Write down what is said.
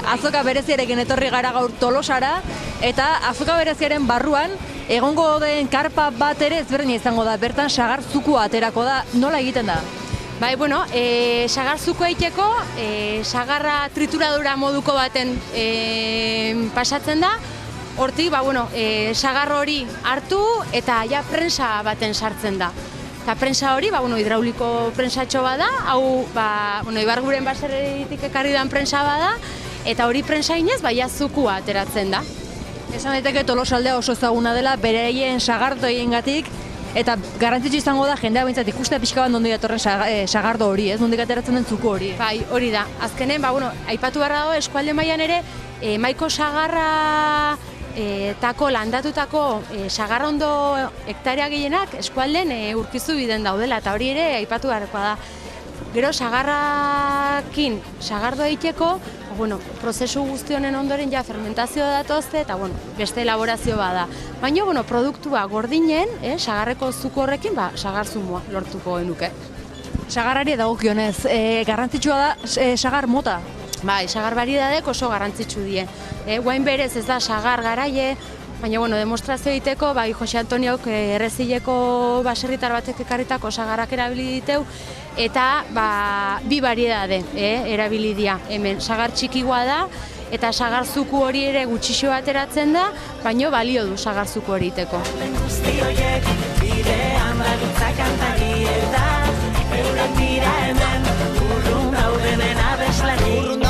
azoka bereziarekin etorri gara gaur Tolosara, eta azoka bereziaren barruan, egongo den karpa bat ere ezberdina izango da, bertan sagar zukua aterako da, nola egiten da? Bai, bueno, sagar zukua egiteko, sagarra trituradura moduko baten pasatzen da, hortik, sagar hori hartu eta ja prensa baten sartzen da. Eta prensa hori, hidrauliko prensatxo bada, hau, Ibarguren baserritik ekarri dan prensa bada, eta hori prensa inez, zukua ateratzen da. Esan daiteke Tolosaldea oso ezaguna dela, bereien sagardoiengatik, eta garrantzitsu izango da jendea behintzat ikustea pixka bat nondik datorren sagardo hori, ez? Nondik ateratzen den zuku hori. Bai, hori da. Azkenen, aipatu beharra dago eskualde mailan ere, maiko sagarra tako landatutako sagarrondo hektarea gehienak eskualden urkizu biden daudela, eta hori ere aipatu beharrekoa da. Gero sagarrakin sagardoa egiteko, prozesu guzti honen ondoren ja fermentazioa datozte eta beste elaborazio bada. Baina produktua gordinen, sagarreko zuko horrekin sagar zumua lortuko genuke. Sagarrari dagokionez, garrantzitsua da sagar mota? Bai, sagar variedadek oso garrantzitsu die. Guain berez ez da sagar garaie, baina demostrazio egiteko, Jose Antoniok Errezileko baserritar batek ekarritako sagarrak erabili diteu, eta bi variedade erabili dira. Hemen sagar txikigua da, eta sagar zuku hori ere gutxixo ateratzen da, baina balio du sagar zuku hori iteko. Guzti horiek bidean balutza kantari eta eurak dira hemen urrun daudenen abeslari.